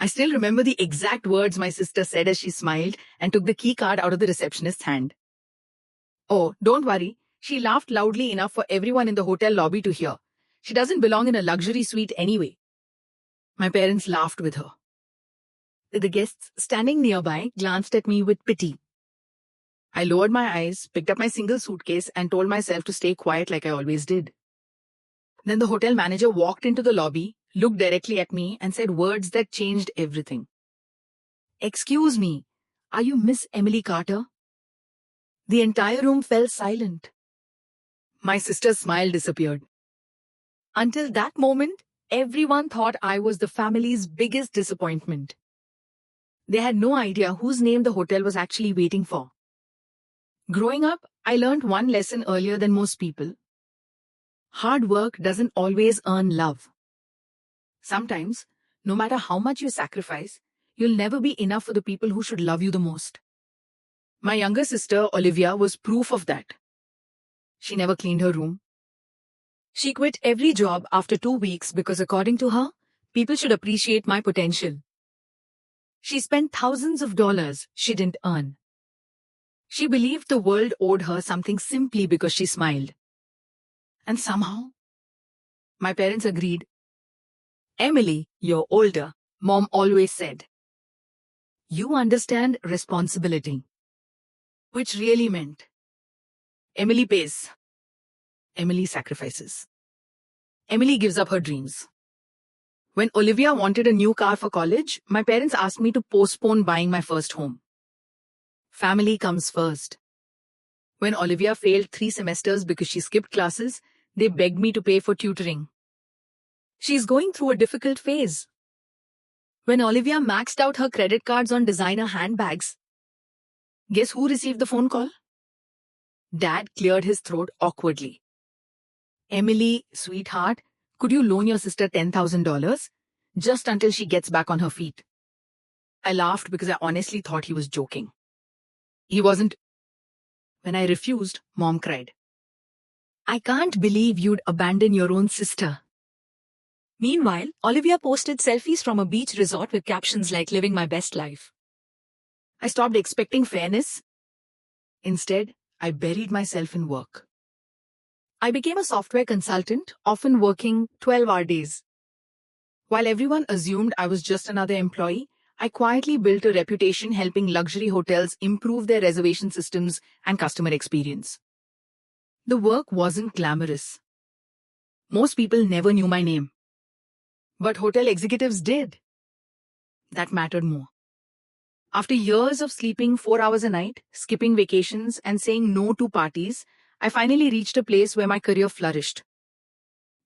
I still remember the exact words my sister said as she smiled and took the key card out of the receptionist's hand. "Oh, don't worry." She laughed loudly enough for everyone in the hotel lobby to hear. "She doesn't belong in a luxury suite anyway." My parents laughed with her. The guests standing nearby glanced at me with pity. I lowered my eyes, picked up my single suitcase, and told myself to stay quiet like I always did. Then the hotel manager walked into the lobby, looked directly at me, and said words that changed everything. "Excuse me, are you Miss Emily Carter?" The entire room fell silent. My sister's smile disappeared. Until that moment, everyone thought I was the family's biggest disappointment. They had no idea whose name the hotel was actually waiting for. Growing up, I learned one lesson earlier than most people. Hard work doesn't always earn love. Sometimes, no matter how much you sacrifice, you'll never be enough for the people who should love you the most. My younger sister, Olivia, was proof of that. She never cleaned her room. She quit every job after 2 weeks because, according to her, people should appreciate my potential. She spent thousands of dollars she didn't earn. She believed the world owed her something simply because she smiled. And somehow, my parents agreed. "Emily, you're older," Mom always said. "You understand responsibility." Which really meant Emily pays. Emily sacrifices. Emily gives up her dreams. When Olivia wanted a new car for college, my parents asked me to postpone buying my first home. Family comes first. When Olivia failed 3 semesters because she skipped classes, they begged me to pay for tutoring. She's going through a difficult phase. When Olivia maxed out her credit cards on designer handbags, guess who received the phone call? Dad cleared his throat awkwardly. "Emily, sweetheart, could you loan your sister $10,000? Just until she gets back on her feet." I laughed because I honestly thought he was joking. He wasn't. When I refused, Mom cried. "I can't believe you'd abandon your own sister." Meanwhile, Olivia posted selfies from a beach resort with captions like "living my best life." I stopped expecting fairness. Instead, I buried myself in work. I became a software consultant, often working 12-hour days. While everyone assumed I was just another employee, I quietly built a reputation helping luxury hotels improve their reservation systems and customer experience. The work wasn't glamorous. Most people never knew my name. But hotel executives did. That mattered more. After years of sleeping 4 hours a night, skipping vacations, and saying no to parties, I finally reached a place where my career flourished.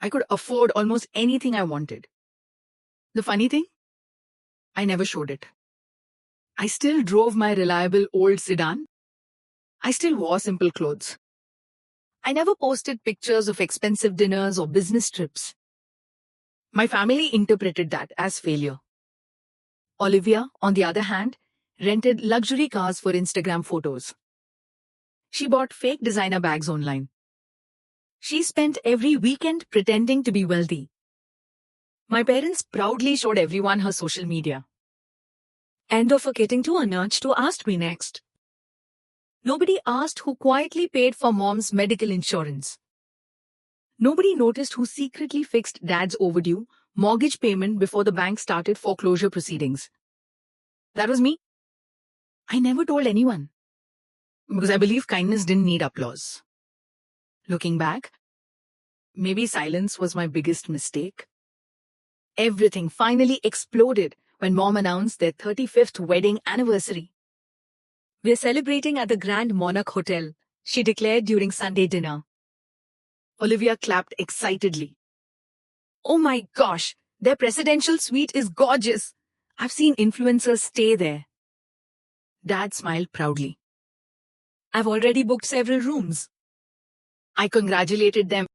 I could afford almost anything I wanted. The funny thing? I never showed it. I still drove my reliable old sedan. I still wore simple clothes. I never posted pictures of expensive dinners or business trips. My family interpreted that as failure. Olivia, on the other hand, rented luxury cars for Instagram photos. She bought fake designer bags online. She spent every weekend pretending to be wealthy. My parents proudly showed everyone her social media. And forgetting to a nudge to ask me next. Nobody asked who quietly paid for Mom's medical insurance. Nobody noticed who secretly fixed Dad's overdue mortgage payment before the bank started foreclosure proceedings. That was me. I never told anyone. Because I believe kindness didn't need applause. Looking back, maybe silence was my biggest mistake. Everything finally exploded when Mom announced their 35th wedding anniversary. "We're celebrating at the Grand Monarch Hotel," she declared during Sunday dinner. Olivia clapped excitedly. "Oh my gosh, their presidential suite is gorgeous. I've seen influencers stay there." Dad smiled proudly. "I've already booked several rooms." I congratulated them.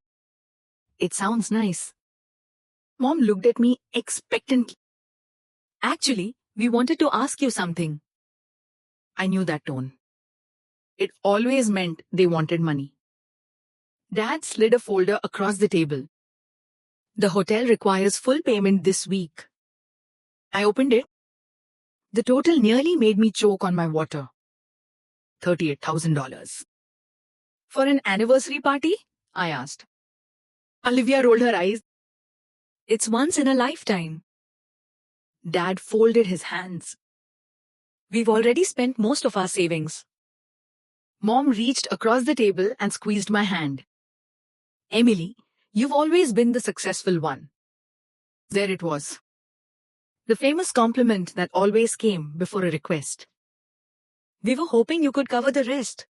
"It sounds nice." Mom looked at me expectantly. "Actually, we wanted to ask you something." I knew that tone. It always meant they wanted money. Dad slid a folder across the table. "The hotel requires full payment this week." I opened it. The total nearly made me choke on my water. $38,000. For an anniversary party? I asked. Olivia rolled her eyes. It's once in a lifetime. Dad folded his hands. We've already spent most of our savings. Mom reached across the table and squeezed my hand. Emily, you've always been the successful one. There it was. The famous compliment that always came before a request. We were hoping you could cover the rest.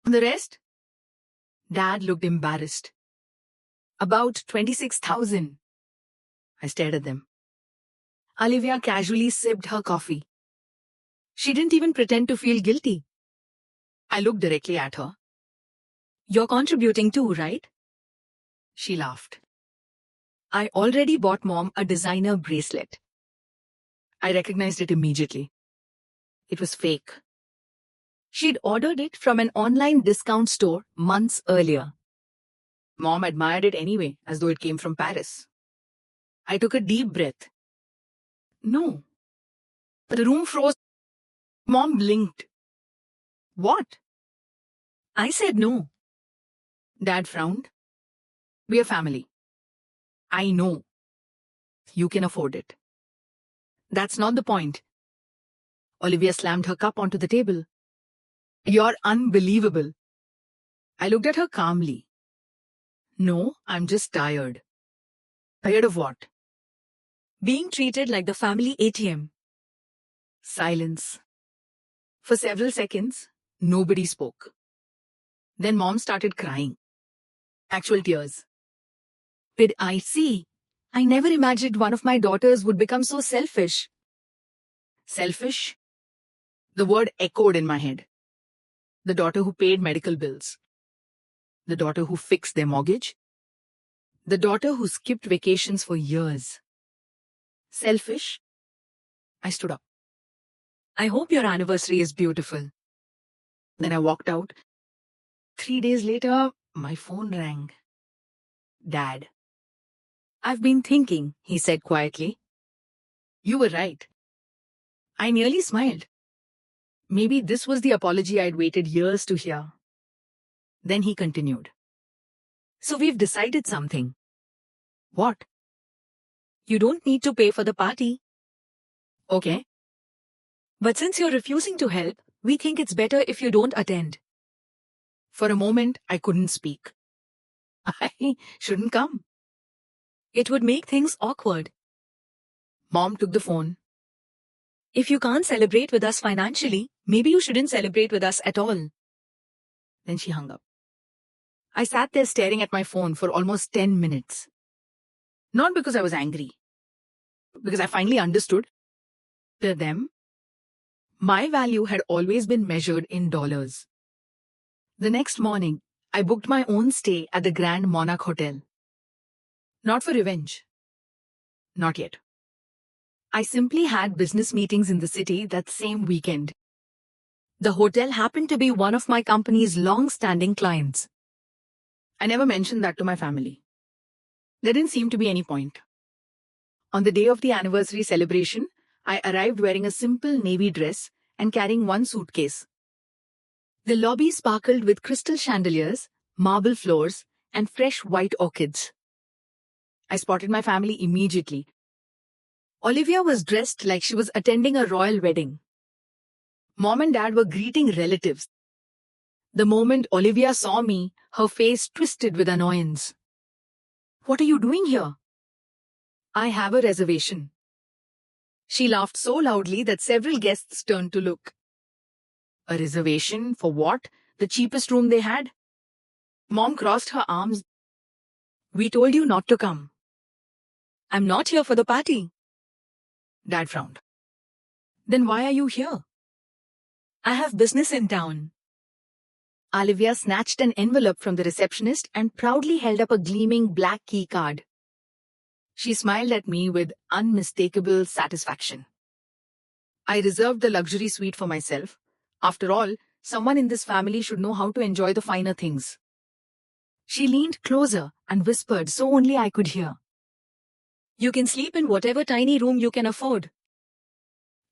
The rest? Dad looked embarrassed. About 26,000. I stared at them. Olivia casually sipped her coffee. She didn't even pretend to feel guilty. I looked directly at her. You're contributing too, right? She laughed. I already bought Mom a designer bracelet. I recognized it immediately. It was fake. She'd ordered it from an online discount store months earlier. Mom admired it anyway, as though it came from Paris. I took a deep breath. No. The room froze. Mom blinked. What? I said no. Dad frowned. We're family. I know. You can afford it. That's not the point. Olivia slammed her cup onto the table. You're unbelievable. I looked at her calmly. No, I'm just tired. Tired of what? Being treated like the family ATM. Silence. For several seconds, nobody spoke. Then Mom started crying. Actual tears. Did I see? I never imagined one of my daughters would become so selfish. Selfish? The word echoed in my head. The daughter who paid medical bills. The daughter who fixed their mortgage. The daughter who skipped vacations for years. Selfish? I stood up. I hope your anniversary is beautiful. Then I walked out. 3 days later, my phone rang. Dad. I've been thinking, he said quietly. You were right. I nearly smiled. Maybe this was the apology I'd waited years to hear. Then he continued. So we've decided something. What? You don't need to pay for the party. Okay. But since you're refusing to help, we think it's better if you don't attend. For a moment, I couldn't speak. I shouldn't come. It would make things awkward. Mom took the phone. If you can't celebrate with us financially, maybe you shouldn't celebrate with us at all. Then she hung up. I sat there staring at my phone for almost 10 minutes. Not because I was angry. Because I finally understood. To them, my value had always been measured in dollars. The next morning, I booked my own stay at the Grand Monarch Hotel. Not for revenge. Not yet. I simply had business meetings in the city that same weekend. The hotel happened to be one of my company's long-standing clients. I never mentioned that to my family. There didn't seem to be any point. On the day of the anniversary celebration, I arrived wearing a simple navy dress and carrying one suitcase. The lobby sparkled with crystal chandeliers, marble floors, and fresh white orchids. I spotted my family immediately. Olivia was dressed like she was attending a royal wedding. Mom and Dad were greeting relatives. The moment Olivia saw me, her face twisted with annoyance. What are you doing here? I have a reservation. She laughed so loudly that several guests turned to look. A reservation for what? The cheapest room they had? Mom crossed her arms. We told you not to come. I'm not here for the party. Dad frowned. Then why are you here? I have business in town. Olivia snatched an envelope from the receptionist and proudly held up a gleaming black key card. She smiled at me with unmistakable satisfaction. I reserved the luxury suite for myself. After all, someone in this family should know how to enjoy the finer things. She leaned closer and whispered so only I could hear. You can sleep in whatever tiny room you can afford.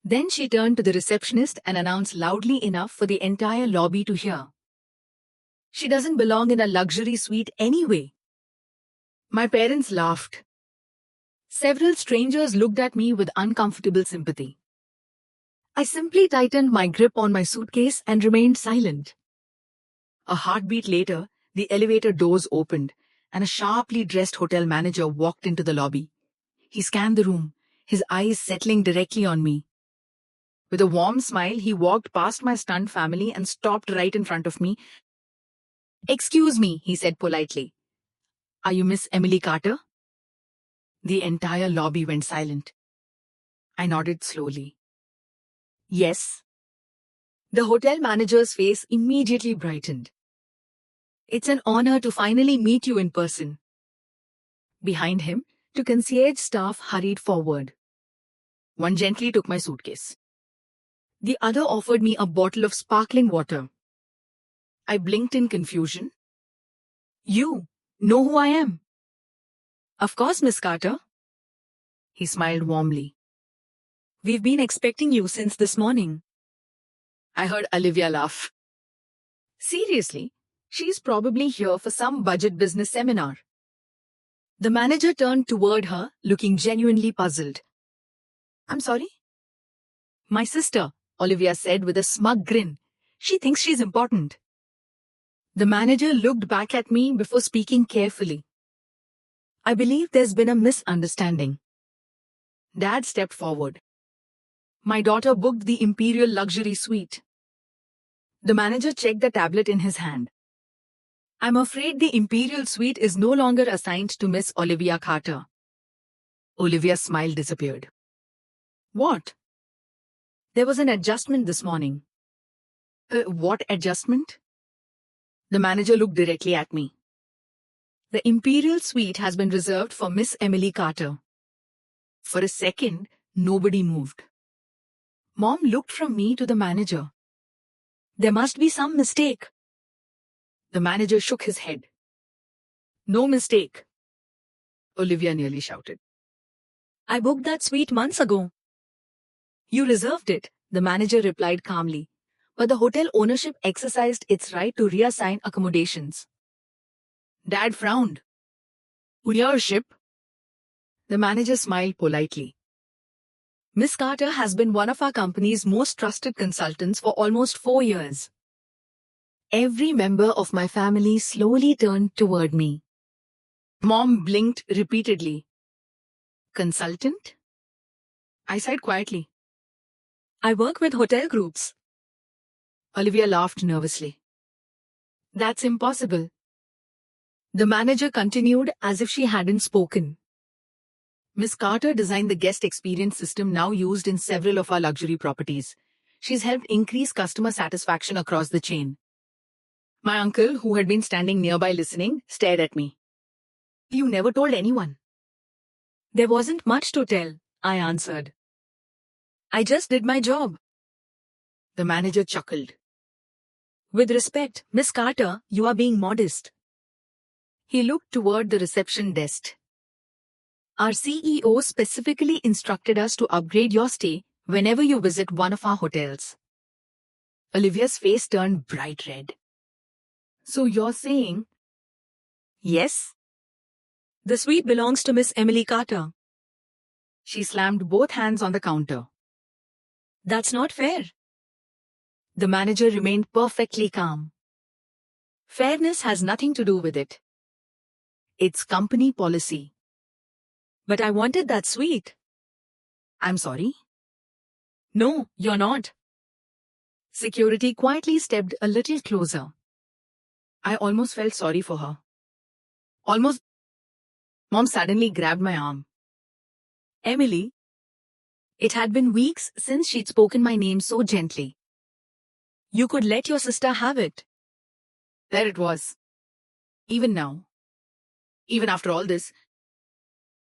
Then she turned to the receptionist and announced loudly enough for the entire lobby to hear. She doesn't belong in a luxury suite anyway. My parents laughed. Several strangers looked at me with uncomfortable sympathy. I simply tightened my grip on my suitcase and remained silent. A heartbeat later, the elevator doors opened, and a sharply dressed hotel manager walked into the lobby. He scanned the room, his eyes settling directly on me. With a warm smile, he walked past my stunned family and stopped right in front of me. "Excuse me," he said politely. "Are you Miss Emily Carter?" The entire lobby went silent. I nodded slowly. "Yes." The hotel manager's face immediately brightened. "It's an honor to finally meet you in person." Behind him, two concierge staff hurried forward. One gently took my suitcase. The other offered me a bottle of sparkling water. I blinked in confusion. "You know who I am?" Of course, Miss Carter. He smiled warmly. We've been expecting you since this morning. I heard Olivia laugh. Seriously, she's probably here for some budget business seminar. The manager turned toward her, looking genuinely puzzled. "I'm sorry?" "My sister," Olivia said with a smug grin. "She thinks she's important." The manager looked back at me before speaking carefully. "I believe there's been a misunderstanding." Dad stepped forward. "My daughter booked the Imperial Luxury Suite." The manager checked the tablet in his hand. "I'm afraid the Imperial Suite is no longer assigned to Miss Olivia Carter." Olivia's smile disappeared. "What?" "There was an adjustment this morning." What adjustment?" The manager looked directly at me. "The Imperial Suite has been reserved for Miss Emily Carter." For a second, nobody moved. Mom looked from me to the manager. "There must be some mistake." The manager shook his head. "No mistake." Olivia nearly shouted. I booked that suite months ago. "You reserved it," the manager replied calmly, "but the hotel ownership exercised its right to reassign accommodations." Dad frowned. "Ownership?" The manager smiled politely. "Miss Carter has been one of our company's most trusted consultants for almost 4 years." Every member of my family slowly turned toward me. Mom blinked repeatedly. "Consultant?" I sighed quietly. I work with hotel groups. Olivia laughed nervously. "That's impossible." The manager continued as if she hadn't spoken. "Miss Carter designed the guest experience system now used in several of our luxury properties. She's helped increase customer satisfaction across the chain." My uncle, who had been standing nearby listening, stared at me. "You never told anyone." There wasn't much to tell, I answered. I just did my job. The manager chuckled. With respect, Miss Carter, you are being modest. He looked toward the reception desk. "Our CEO specifically instructed us to upgrade your stay whenever you visit one of our hotels." Olivia's face turned bright red. "So you're saying—" "Yes." The suite belongs to Miss Emily Carter. She slammed both hands on the counter. That's not fair. The manager remained perfectly calm. "Fairness has nothing to do with it. It's company policy." But I wanted that suite. "I'm sorry?" No, you're not. Security quietly stepped a little closer. I almost felt sorry for her. Almost. Mom suddenly grabbed my arm. "Emily." It had been weeks since she'd spoken my name so gently. You could let your sister have it. There it was. Even now. Even after all this.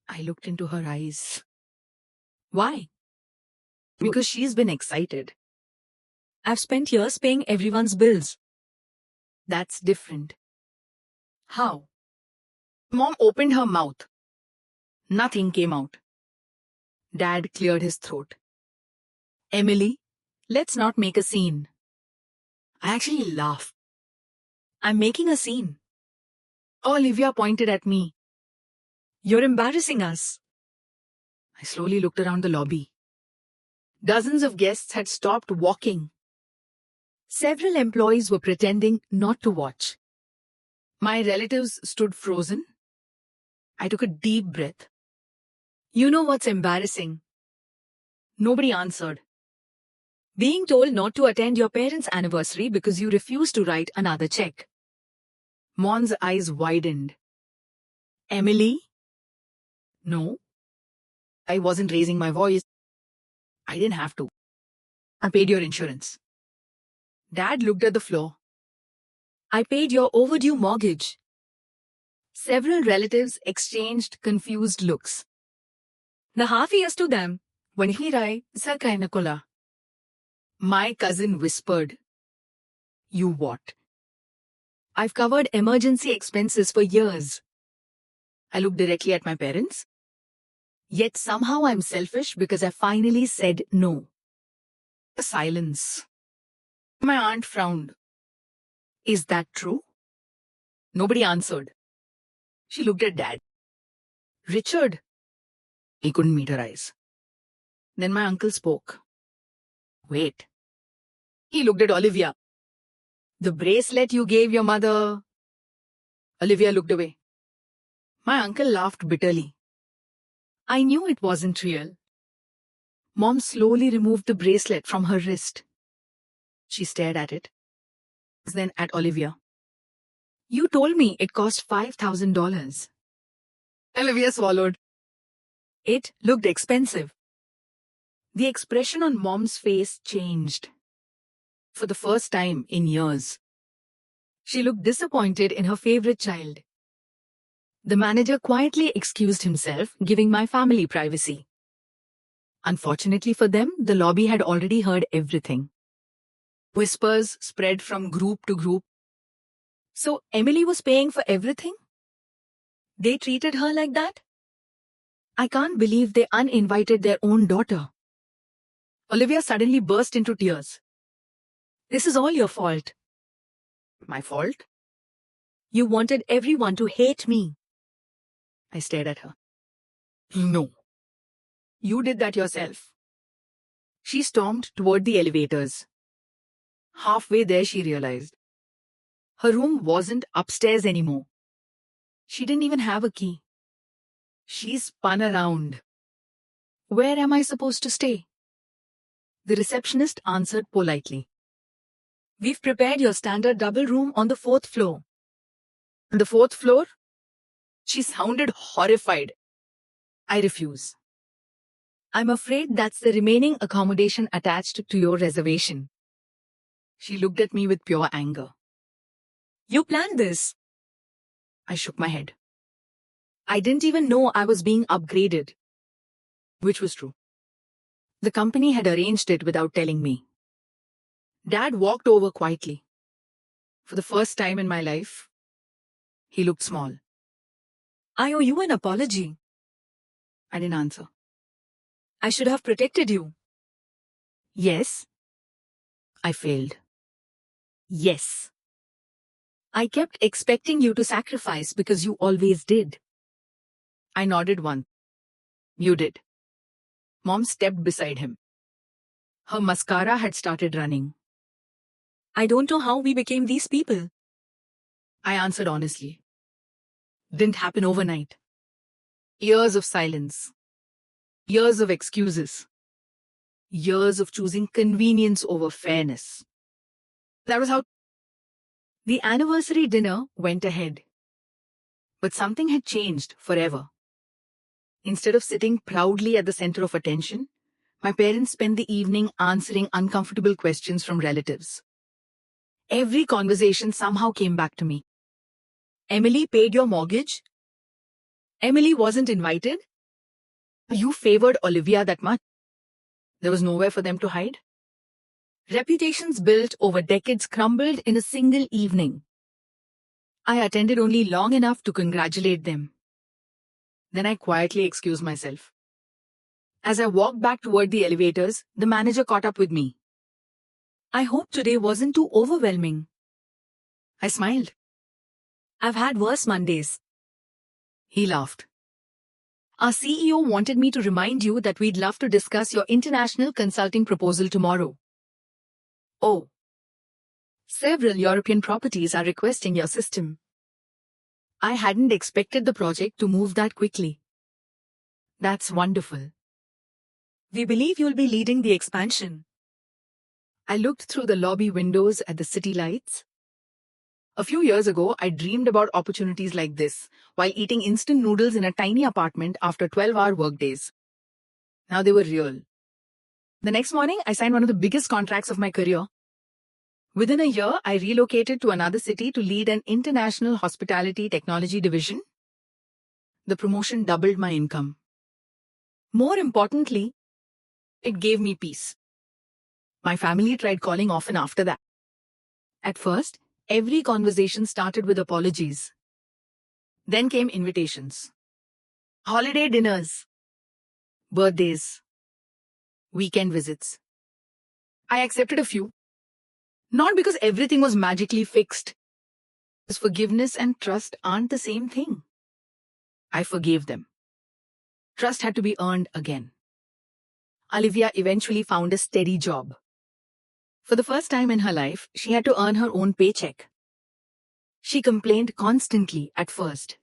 I looked into her eyes. "Why?" "Because she's been excited." I've spent years paying everyone's bills. "That's different." How? Mom opened her mouth. Nothing came out. Dad cleared his throat. Emily, let's not make a scene. I actually laughed. I'm making a scene. Olivia pointed at me. You're embarrassing us. I slowly looked around the lobby. Dozens of guests had stopped walking. Several employees were pretending not to watch. My relatives stood frozen. I took a deep breath. You know what's embarrassing? Nobody answered. Being told not to attend your parents' anniversary because you refused to write another check. Mon's eyes widened. Emily? No. I wasn't raising my voice. I didn't have to. I paid your insurance. Dad looked at the floor. I paid your overdue mortgage. Several relatives exchanged confused looks. The half years to them. Vanihirai, Sarkai Nakola. My cousin whispered. You what? I've covered emergency expenses for years. I looked directly at my parents. Yet somehow I'm selfish because I finally said no. A silence. My aunt frowned. Is that true? Nobody answered. She looked at Dad. Richard. He couldn't meet her eyes. Then my uncle spoke. Wait. He looked at Olivia. The bracelet you gave your mother. Olivia looked away. My uncle laughed bitterly. I knew it wasn't real. Mom slowly removed the bracelet from her wrist. She stared at it. Then at Olivia. You told me it cost $5,000. Olivia swallowed. It looked expensive. The expression on Mom's face changed. For the first time in years. She looked disappointed in her favorite child. The manager quietly excused himself, giving my family privacy. Unfortunately for them, the lobby had already heard everything. Whispers spread from group to group. So Emily was paying for everything? They treated her like that? I can't believe they uninvited their own daughter. Olivia suddenly burst into tears. This is all your fault. My fault? You wanted everyone to hate me. I stared at her. No. You did that yourself. She stormed toward the elevators. Halfway there, she realized. Her room wasn't upstairs anymore. She didn't even have a key. She spun around. Where am I supposed to stay? The receptionist answered politely. We've prepared your standard double room on the 4th floor. On the 4th floor? She sounded horrified. I refuse. I'm afraid that's the remaining accommodation attached to your reservation. She looked at me with pure anger. You planned this. I shook my head. I didn't even know I was being upgraded. Which was true. The company had arranged it without telling me. Dad walked over quietly. For the first time in my life, he looked small. I owe you an apology. I didn't answer. I should have protected you. Yes. I failed. Yes. I kept expecting you to sacrifice because you always did. I nodded once. You did. Mom stepped beside him. Her mascara had started running. I don't know how we became these people. I answered honestly. Didn't happen overnight. Years of silence. Years of excuses. Years of choosing convenience over fairness. That was how the anniversary dinner went ahead. But something had changed forever. Instead of sitting proudly at the center of attention, my parents spent the evening answering uncomfortable questions from relatives. Every conversation somehow came back to me. Emily paid your mortgage? Emily wasn't invited? You favored Olivia that much? There was nowhere for them to hide? Reputations built over decades crumbled in a single evening. I attended only long enough to congratulate them. Then I quietly excused myself. As I walked back toward the elevators, the manager caught up with me. I hope today wasn't too overwhelming. I smiled. I've had worse Mondays. He laughed. Our CEO wanted me to remind you that we'd love to discuss your international consulting proposal tomorrow. Oh. Several European properties are requesting your system. I hadn't expected the project to move that quickly. That's wonderful. We believe you'll be leading the expansion. I looked through the lobby windows at the city lights. A few years ago, I dreamed about opportunities like this while eating instant noodles in a tiny apartment after 12-hour workdays. Now they were real. The next morning, I signed one of the biggest contracts of my career. Within a year, I relocated to another city to lead an international hospitality technology division. The promotion doubled my income. More importantly, it gave me peace. My family tried calling often after that. At first, every conversation started with apologies. Then came invitations. Holiday dinners. Birthdays. Weekend visits. I accepted a few. Not because everything was magically fixed. Because forgiveness and trust aren't the same thing. I forgave them. Trust had to be earned again. Olivia eventually found a steady job. For the first time in her life, she had to earn her own paycheck. She complained constantly at first.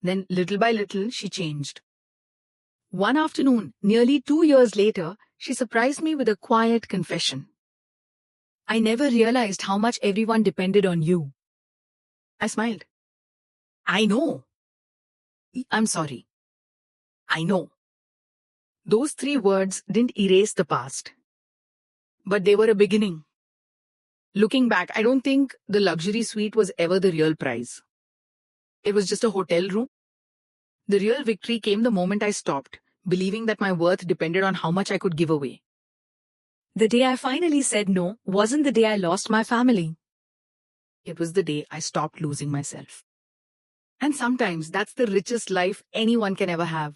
Then, little by little, she changed. One afternoon, nearly 2 years later, she surprised me with a quiet confession. I never realized how much everyone depended on you. I smiled. I know. I'm sorry. I know. Those 3 words didn't erase the past. But they were a beginning. Looking back, I don't think the luxury suite was ever the real prize. It was just a hotel room. The real victory came the moment I stopped, believing that my worth depended on how much I could give away. The day I finally said no wasn't the day I lost my family. It was the day I stopped losing myself. And sometimes that's the richest life anyone can ever have.